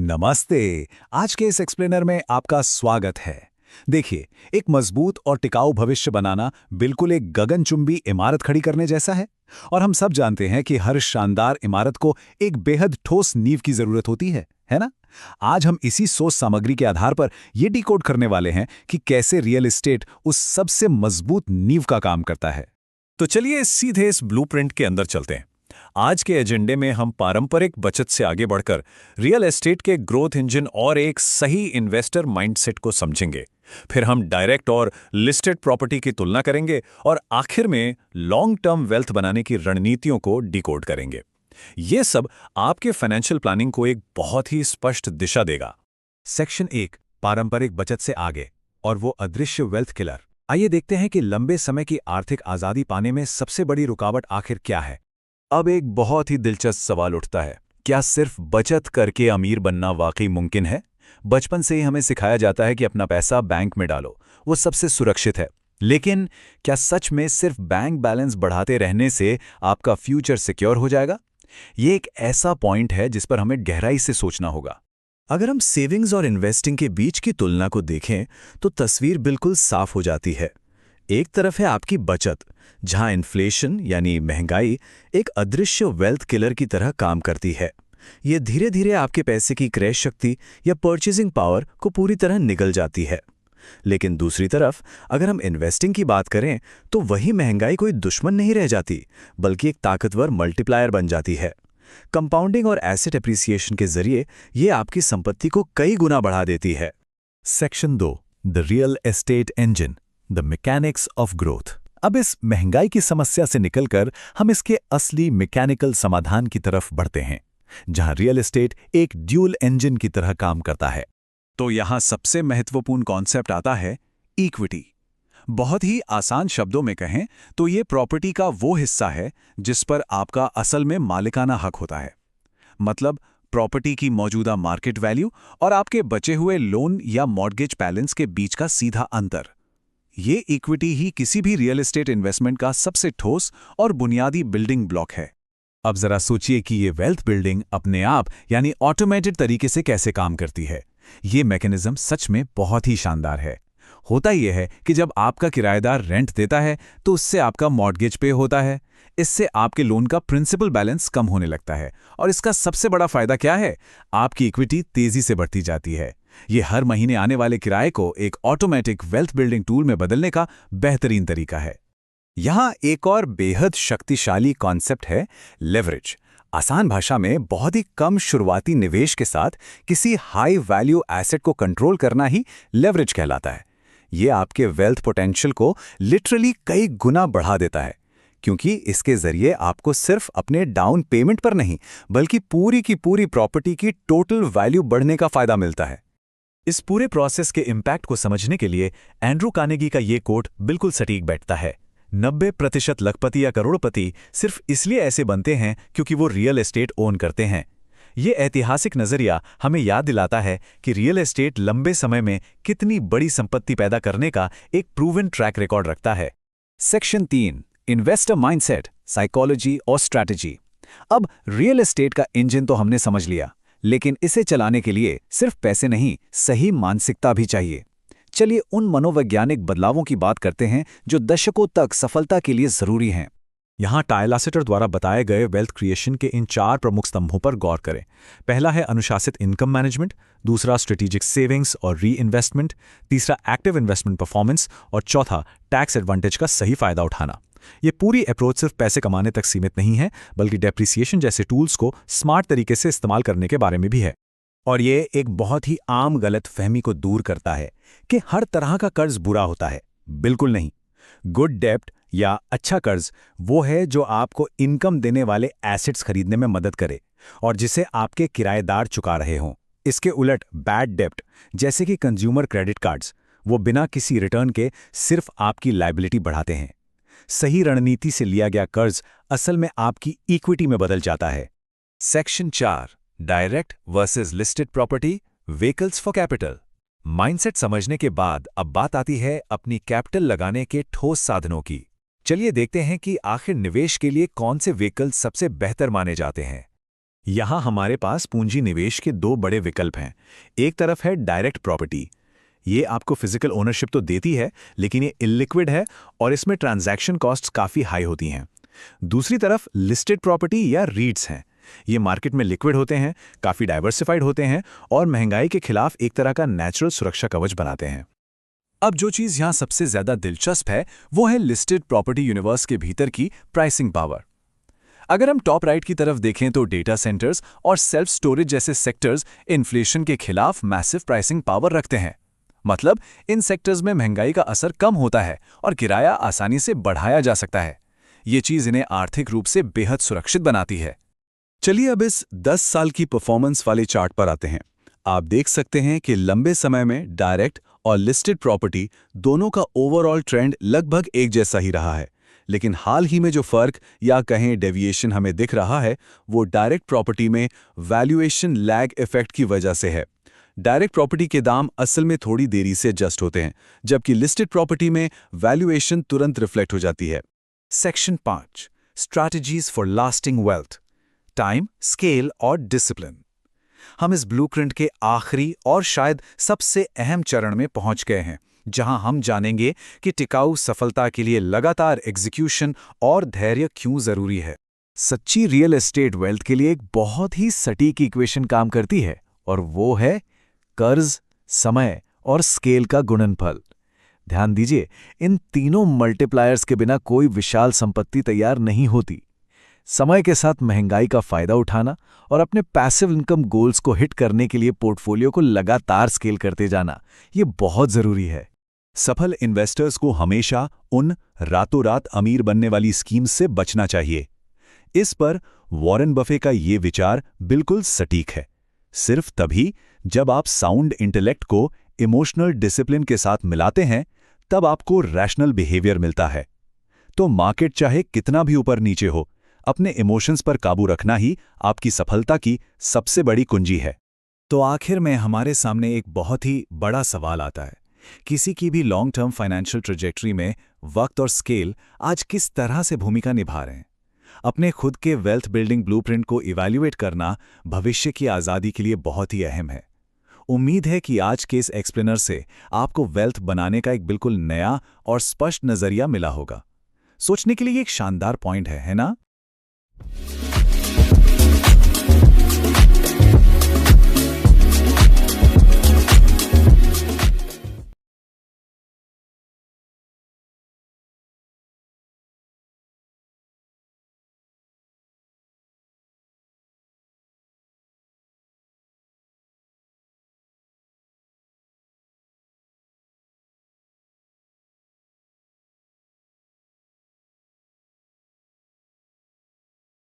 नमस्ते। आज के इस एक्सप्लेनर में आपका स्वागत है। देखिए, एक मजबूत और टिकाऊ भविष्य बनाना बिल्कुल एक गगनचुंबी इमारत खड़ी करने जैसा है। और हम सब जानते हैं कि हर शानदार इमारत को एक बेहद ठोस नींव की जरूरत होती है ना? आज हम इसी सोच सामग्री के आधार पर ये डिकोड करने वाले हैं कि कैसे रियल एस्टेट उस सबसे मजबूत नींव का काम करता है। तो चलिए सीधे इस ब्लूप्रिंट के अंदर चलते हैं। आज के एजेंडे में हम पारंपरिक बचत से आगे बढ़कर रियल एस्टेट के ग्रोथ इंजन और एक सही इन्वेस्टर माइंडसेट को समझेंगे। फिर हम डायरेक्ट और लिस्टेड प्रॉपर्टी की तुलना करेंगे और आखिर में लॉन्ग टर्म वेल्थ बनाने की रणनीतियों को डिकोड करेंगे। ये सब आपके फाइनेंशियल प्लानिंग को एक बहुत ही स्पष्ट दिशा देगा। सेक्शन 1, पारंपरिक बचत से आगे और वो अदृश्य वेल्थ किलर। आइए देखते हैं कि लंबे समय की आर्थिक आजादी पाने में सबसे बड़ी रुकावट आखिर क्या है। अब एक बहुत ही दिलचस्प सवाल उठता है, क्या सिर्फ बचत करके अमीर बनना वाकई मुमकिन है? बचपन से ही हमें सिखाया जाता है कि अपना पैसा बैंक में डालो, वो सबसे सुरक्षित है। लेकिन क्या सच में सिर्फ बैंक बैलेंस बढ़ाते रहने से आपका फ्यूचर सिक्योर हो जाएगा? ये एक ऐसा पॉइंट है जिस पर हमें गहराई से सोचना होगा। अगर हम सेविंग्स और इन्वेस्टिंग के बीच की तुलना को देखें तो तस्वीर बिल्कुल साफ हो जाती है। एक तरफ है आपकी बचत, जहां इन्फ्लेशन यानी महंगाई एक अदृश्य वेल्थ किलर की तरह काम करती है। ये धीरे धीरे आपके पैसे की क्रय शक्ति या परचेजिंग पावर को पूरी तरह निगल जाती है। लेकिन दूसरी तरफ अगर हम इन्वेस्टिंग की बात करें तो वही महंगाई कोई दुश्मन नहीं रह जाती, बल्कि एक ताकतवर मल्टीप्लायर बन जाती है। कंपाउंडिंग और एसेट एप्रिसिएशन के जरिए ये आपकी संपत्ति को कई गुना बढ़ा देती है। Section 2, the real estate engine, the mechanics of growth. अब इस महंगाई की समस्या से निकलकर हम इसके असली मैकेनिकल समाधान की तरफ बढ़ते हैं, जहां रियल एस्टेट एक ड्यूल इंजन की तरह काम करता है। तो यहां सबसे महत्वपूर्ण कॉन्सेप्ट आता है इक्विटी। बहुत ही आसान शब्दों में कहें तो ये प्रॉपर्टी का वो हिस्सा है जिस पर आपका असल में मालिकाना हक होता है। मतलब प्रॉपर्टी की मौजूदा मार्केट वैल्यू और आपके बचे हुए लोन या मॉर्गेज बैलेंस के बीच का सीधा अंतर। ये इक्विटी ही किसी भी रियल एस्टेट इन्वेस्टमेंट का सबसे ठोस और बुनियादी बिल्डिंग ब्लॉक है। अब जरा सोचिए कि ये वेल्थ बिल्डिंग अपने आप यानी ऑटोमेटेड तरीके से कैसे काम करती है। ये मैकेनिज्म सच में बहुत ही शानदार है। होता यह है कि जब आपका किराएदार रेंट देता है तो उससे आपका मॉर्गेज पे होता है। इससे आपके लोन का प्रिंसिपल बैलेंस कम होने लगता है और इसका सबसे बड़ा फायदा क्या है? आपकी इक्विटी तेजी से बढ़ती जाती है। ये हर महीने आने वाले किराए को एक ऑटोमेटिक वेल्थ बिल्डिंग टूल में बदलने का बेहतरीन तरीका है। यहाँ एक और बेहद शक्तिशाली कॉन्सेप्ट है लेवरेज। आसान भाषा में बहुत ही कम शुरुआती निवेश के साथ किसी हाई वैल्यू एसेट को कंट्रोल करना ही लेवरेज कहलाता है। ये आपके वेल्थ पोटेंशियल को लिटरली कई गुना बढ़ा देता है, क्योंकि इसके जरिए आपको सिर्फ अपने डाउन पेमेंट पर नहीं बल्कि पूरी की पूरी प्रॉपर्टी की टोटल वैल्यू बढ़ने का फायदा मिलता है। इस पूरे प्रोसेस के इम्पैक्ट को समझने के लिए एंड्रू कार्नेगी का ये कोट बिल्कुल सटीक बैठता है। 90% लखपति या करोड़पति सिर्फ इसलिए ऐसे बनते हैं क्योंकि वो रियल एस्टेट ओन करते हैं। ये ऐतिहासिक नजरिया हमें याद दिलाता है कि रियल एस्टेट लंबे समय में कितनी बड़ी संपत्ति पैदा करने का एक प्रूवन ट्रैक रिकॉर्ड रखता है। सेक्शन 3, इन्वेस्टर माइंडसेट, साइकोलॉजी और स्ट्रैटेजी। अब रियल एस्टेट का इंजन तो हमने समझ लिया, लेकिन इसे चलाने के लिए सिर्फ पैसे नहीं, सही मानसिकता भी चाहिए। चलिए उन मनोवैज्ञानिक बदलावों की बात करते हैं जो दशकों तक सफलता के लिए जरूरी हैं। यहाँ टाय लासेटर द्वारा बताए गए वेल्थ क्रिएशन के इन 4 प्रमुख स्तंभों पर गौर करें। पहला है अनुशासित इनकम मैनेजमेंट, दूसरा स्ट्रेटेजिक सेविंग्स और री इन्वेस्टमेंट, तीसरा एक्टिव इन्वेस्टमेंट परफॉर्मेंस और चौथा टैक्स एडवांटेज का सही फायदा उठाना। ये पूरी अप्रोच सिर्फ पैसे कमाने तक सीमित नहीं है, बल्कि डेप्रिसिएशन जैसे टूल्स को स्मार्ट तरीके से इस्तेमाल करने के बारे में भी है। और ये एक बहुत ही आम गलत फहमी को दूर करता है कि हर तरह का कर्ज बुरा होता है। बिल्कुल नहीं। गुड डेप्ट या अच्छा कर्ज वो है जो आपको इनकम देने वाले एसेट्स खरीदने में मदद करे और जिसे आपके किराएदार चुका रहे हों। इसके उलट बैड डेप्ट जैसे कि कंज्यूमर क्रेडिट कार्ड्स, वो बिना किसी रिटर्न के सिर्फ आपकी लायबिलिटी बढ़ाते हैं। सही रणनीति से लिया गया कर्ज असल में आपकी इक्विटी में बदल जाता है। Section 4, direct versus listed property, vehicles for capital. Mindset समझने के बाद अब बात आती है अपनी कैपिटल लगाने के ठोस साधनों की। चलिए देखते हैं कि आखिर निवेश के लिए कौन से व्हीकल सबसे बेहतर माने जाते हैं। यहाँ हमारे पास पूंजी निवेश के दो बड़े विकल्प हैं। एक तरफ है डायरेक्ट प्रॉपर्टी। ये आपको फिजिकल ओनरशिप तो देती है, लेकिन ये इलिक्विड है और इसमें ट्रांजैक्शन कॉस्ट्स काफ़ी हाई होती हैं। दूसरी तरफ लिस्टेड प्रॉपर्टी या रीट्स हैं। ये मार्केट में लिक्विड होते हैं, काफ़ी डाइवर्सिफाइड होते हैं और महंगाई के खिलाफ एक तरह का नेचुरल सुरक्षा कवच बनाते हैं। अब जो चीज़ यहाँ सबसे ज़्यादा दिलचस्प है वो है लिस्टेड प्रॉपर्टी यूनिवर्स के भीतर की प्राइसिंग पावर। अगर हम टॉप राइट की तरफ देखें तो डेटा सेंटर्स और सेल्फ स्टोरेज जैसे सेक्टर्स इन्फ्लेशन के खिलाफ मैसिव प्राइसिंग पावर रखते हैं। मतलब इन सेक्टर्स में महंगाई का असर कम होता है और किराया आसानी से बढ़ाया जा सकता है। ये चीज़ इन्हें आर्थिक रूप से बेहद सुरक्षित बनाती है। चलिए अब इस 10 साल की परफॉर्मेंस वाले चार्ट पर आते हैं। आप देख सकते हैं कि लंबे समय में डायरेक्ट और लिस्टेड प्रॉपर्टी दोनों का ओवरऑल ट्रेंड लगभग एक जैसा ही रहा है, लेकिन हाल ही में जो फर्क या कहें डेविएशन हमें दिख रहा है वो डायरेक्ट प्रॉपर्टी में वैल्यूएशन लैग इफेक्ट की वजह से है। डायरेक्ट प्रॉपर्टी के दाम असल में थोड़ी देरी से एडजस्ट होते हैं, जबकि लिस्टेड प्रॉपर्टी में वैल्यूएशन तुरंत रिफ्लेक्ट हो जाती है। Section 5 strategies for lasting wealth, time, scale और डिसिप्लिन। हम इस ब्लूप्रिंट के आखिरी और शायद सबसे अहम चरण में पहुंच गए हैं, जहां हम जानेंगे कि टिकाऊ सफलता के लिए लगातार एग्जीक्यूशन और धैर्य क्यों जरूरी है। सच्ची रियल एस्टेट वेल्थ के लिए एक बहुत ही सटीक इक्वेशन काम करती है और वो है कर्ज, समय और स्केल का गुणनफल। ध्यान दीजिए, इन तीनों मल्टीप्लायर्स के बिना कोई विशाल संपत्ति तैयार नहीं होती। समय के साथ महंगाई का फायदा उठाना और अपने पैसिव इनकम गोल्स को हिट करने के लिए पोर्टफोलियो को लगातार स्केल करते जाना, ये बहुत जरूरी है। सफल इन्वेस्टर्स को हमेशा उन रातों रात अमीर बनने वाली स्कीम्स से बचना चाहिए। इस पर वॉरेन बफे का ये विचार बिल्कुल सटीक है। सिर्फ तभी जब आप साउंड इंटेलेक्ट को इमोशनल डिसिप्लिन के साथ मिलाते हैं, तब आपको रैशनल बिहेवियर मिलता है। तो मार्केट चाहे कितना भी ऊपर नीचे हो, अपने इमोशंस पर काबू रखना ही आपकी सफलता की सबसे बड़ी कुंजी है। तो आखिर में हमारे सामने एक बहुत ही बड़ा सवाल आता है। किसी की भी लॉन्ग टर्म फाइनेंशियल ट्रेजेक्टरी में वक्त और स्केल आज किस तरह से भूमिका निभा रहे हैं? अपने खुद के वेल्थ बिल्डिंग ब्लूप्रिंट को इवैल्यूएट करना भविष्य की आज़ादी के लिए बहुत ही अहम है। उम्मीद है कि आज के इस एक्सप्लेनर से आपको वेल्थ बनाने का एक बिल्कुल नया और स्पष्ट नज़रिया मिला होगा। सोचने के लिए एक शानदार पॉइंट है ना?